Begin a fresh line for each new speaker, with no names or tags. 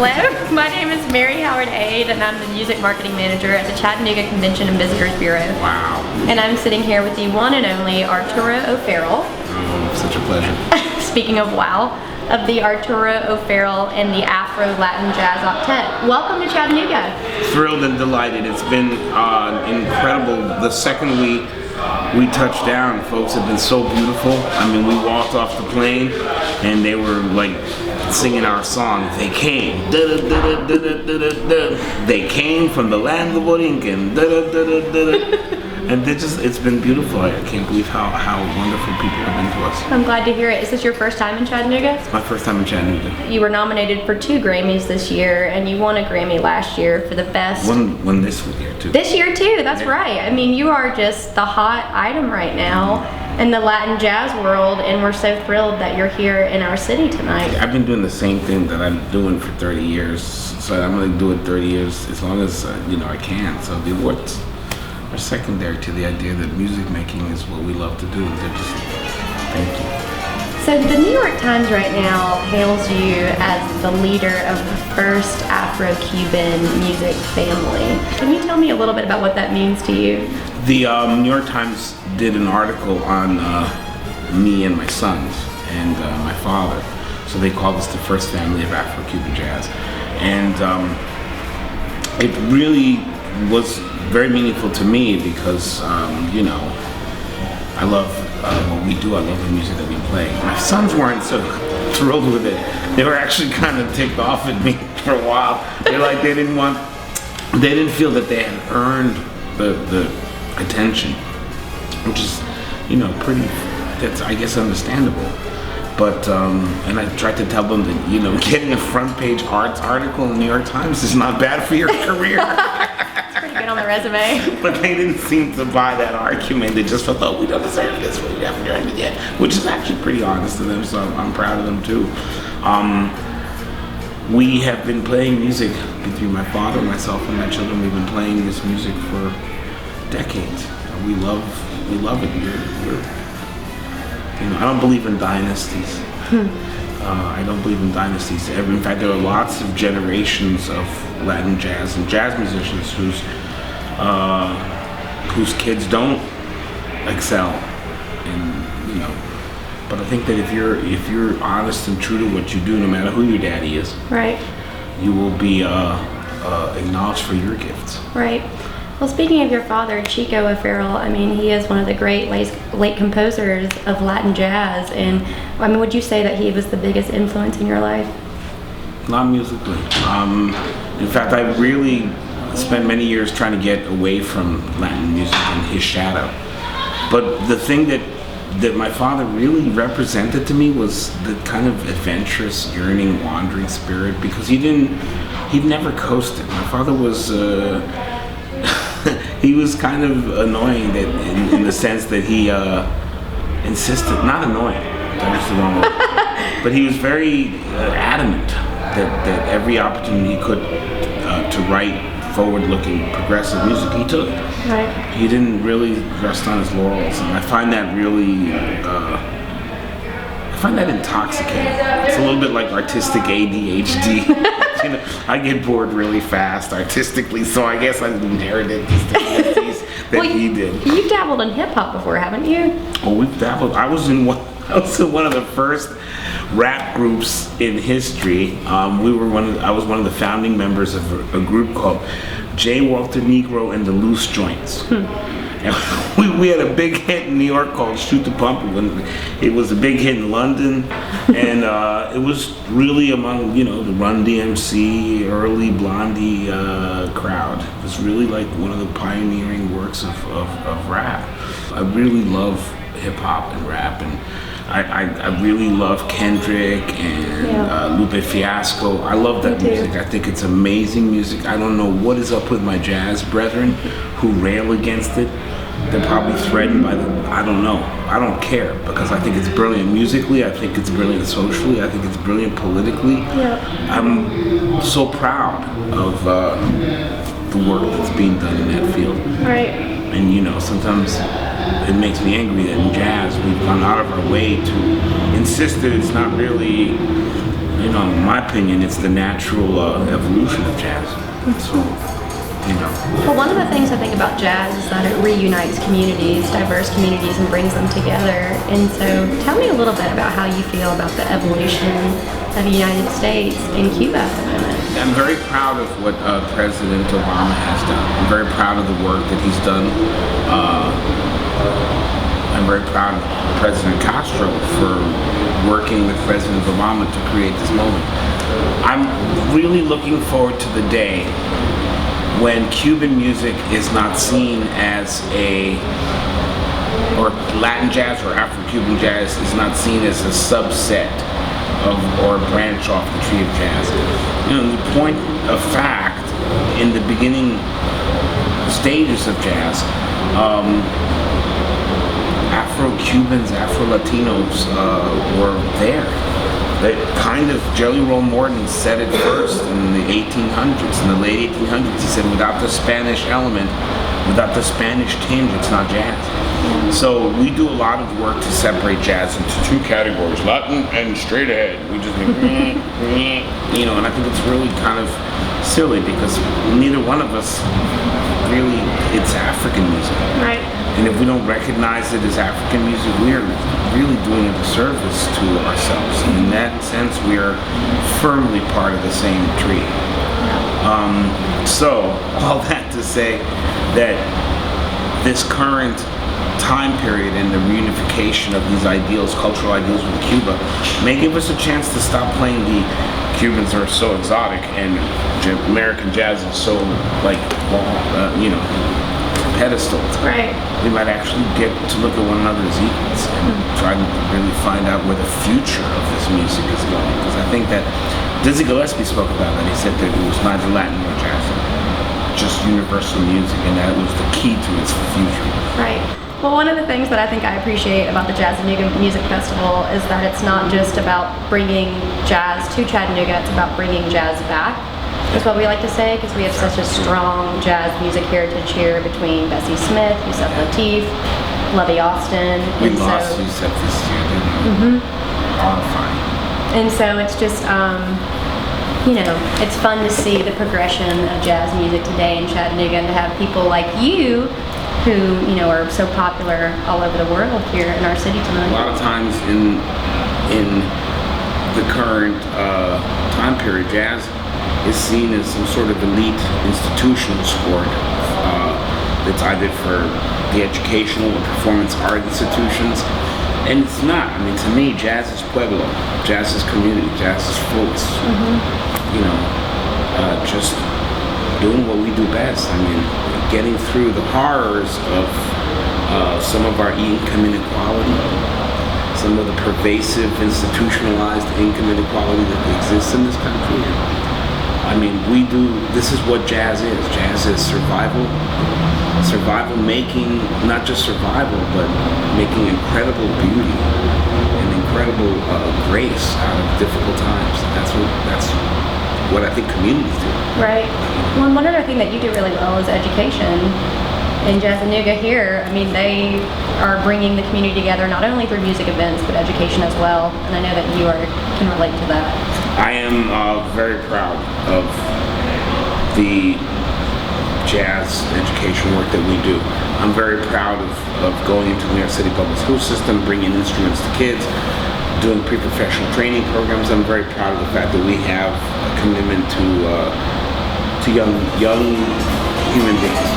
Hello, my name is Mary Howard Aid, and I'm the Music Marketing Manager at the Chattanooga Convention and Visitors Bureau.
Wow.
And I'm sitting here with the one and only Arturo O'Farrell.
Oh, such a pleasure.
Speaking of wow, of the Arturo O'Farrell and the Afro-Latin Jazz Octet. Welcome to Chattanooga.
Thrilled and delighted. It's been incredible. The second we touched down, folks have been so beautiful. I mean, we walked off the plane and they were like singing our song. They came. Da, da, da, da, da, da, da, da. They came from the land of Borinquen. Da, da, da, da, da, da. And it's been beautiful. I can't believe how wonderful people have been to us.
I'm glad to hear it. Is this your first time in Chattanooga?
It's my first time in Chattanooga.
You were nominated for 2 Grammys this year, and you won a Grammy last year for the best.
Won this year too.
This year too, that's right. I mean, you are just the hot item right now in the Latin jazz world, and we're so thrilled that you're here in our city tonight.
I've been doing the same thing that I'm doing for 30 years, so I'm going to do it 30 years as long as I can. So the awards are secondary to the idea that music making is what we love to do. They're just, thank you.
So the New York Times right now hails you as the leader of the first Afro-Cuban music family. Can you tell me a little bit about what that means to you?
The New York Times did an article on me and my sons and my father. So they called us the first family of Afro-Cuban jazz. And it really was very meaningful to me because, I love what we do. I love the music that we play. My sons weren't so thrilled with it. They were actually kind of ticked off at me for a while. They're like, they didn't feel that they had earned the attention, which is, that's, I guess, understandable. But, and I tried to tell them that, getting a front page arts article in the New York Times is not bad for your career.
It's pretty good on the resume.
But they didn't seem to buy that argument. They just felt, oh, we don't deserve this, we haven't earned it yet. Which is actually pretty honest to them, so I'm proud of them too. We have been playing music between my father, myself, and my children. We've been playing this music for decades. We love it. I don't believe in dynasties. I don't believe in dynasties. In fact, there are lots of generations of Latin jazz and jazz musicians whose kids don't excel. And but I think that if you're honest and true to what you do, no matter who your daddy is,
right, you
will be acknowledged for your gifts.
Right. Well, speaking of your father, Chico O'Farrell, I mean, he is one of the great late composers of Latin jazz, and I mean, would you say that he was the biggest influence in your life?
Not musically. In fact, I really spent many years trying to get away from Latin music and his shadow. But the thing that my father really represented to me was the kind of adventurous, yearning, wandering spirit, because he'd never coasted. My father was he was kind of annoying in the sense that he insisted, not annoying, that was the wrong word, but he was very adamant that every opportunity he could to write forward-looking progressive music he took.
Right.
He didn't really rest on his laurels, and I find that really intoxicating. It's a little bit like artistic ADHD. I get bored really fast artistically, so I guess I inherited these tendencies that he did.
You've dabbled in hip hop before, haven't you?
Oh, we've dabbled. I was in one of the first rap groups in history. I was one of the founding members of a group called J. Walter Negro and the Loose Joints. And we had a big hit in New York called Shoot the Pump. It was a big hit in London, and it was really among the Run DMC, early Blondie crowd. It was really like one of the pioneering works of rap. I really love hip hop and rap, and I really love Kendrick and Lupe Fiasco. I love that music. I think it's amazing music. I don't know what is up with my jazz brethren who rail against it. They're probably threatened by I don't know. I don't care, because I think it's brilliant musically. I think it's brilliant socially. I think it's brilliant politically.
Yeah.
I'm so proud of the work that's being done in that field.
Right.
And sometimes it makes me angry that in jazz we've gone out of our way to insist that it's not really, in my opinion, it's the natural evolution of jazz. So,
Well, one of the things I think about jazz is that it reunites communities, diverse communities, and brings them together. And so, tell me a little bit about how you feel about the evolution of the United States and Cuba at the moment.
I'm very proud of what President Obama has done. I'm very proud of the work that he's done. I'm very proud of President Castro for working with President Obama to create this moment. I'm really looking forward to the day when Cuban music is not seen as or Latin jazz or Afro-Cuban jazz is not seen as a subset of or a branch off the tree of jazz. The point of fact, in the beginning stages of jazz, Afro-Cubans, Afro-Latinos were there. That kind of, Jelly Roll Morton said it first in the 1800s, in the late 1800s. He said, without the Spanish element, without the Spanish tinge, it's not jazz. So we do a lot of work to separate jazz into two categories, Latin and straight ahead. We just and I think it's really kind of silly because neither one of us really, it's African music.
Right.
And if we don't recognize it as African music, we are really doing a disservice to ourselves. And in that sense, we are firmly part of the same tree. So, all that to say that this current time period and the reunification of these ideals, cultural ideals with Cuba, may give us a chance to stop playing the Cubans are so exotic and American jazz is so pedestal.
Right.
We might actually get to look at one another as equals and try to really find out where the future of this music is going. Because I think that Dizzy Gillespie spoke about that. He said that it was neither Latin nor jazz, just universal music, and that was the key to its future.
Right. Well, one of the things that I think I appreciate about the Jazzanooga Music Festival is that it's not just about bringing jazz to Chattanooga, it's about bringing jazz back. That's what we like to say, because we have such a strong jazz music heritage here between Bessie Smith, Yusef Lateef, Lovey Austin.
We lost Yusef this year, didn't we? Horrifying.
And so it's just, it's fun to see the progression of jazz music today in Chattanooga and to have people like you who, are so popular all over the world here in our city tonight.
A lot of times in the current time period, jazz is seen as some sort of elite institutional sport that's either for the educational or performance art institutions, and it's not. I mean, to me, jazz is pueblo, jazz is community, jazz is folks. Just doing what we do best. I mean, getting through the horrors of some of our income inequality, some of the pervasive institutionalized income inequality that exists in this country. I mean, this is what jazz is. Jazz is survival making, not just survival, but making incredible beauty and incredible grace out of difficult times. That's what I think communities do.
Right. Well, and one other thing that you do really well is education. In Jazzanooga here, I mean, they are bringing the community together not only through music events, but education as well. And I know that you can relate to that.
I am very proud of the jazz education work that we do. I'm very proud of going into the New York City public school system, bringing instruments to kids, doing pre-professional training programs. I'm very proud of the fact that we have a commitment to young human beings.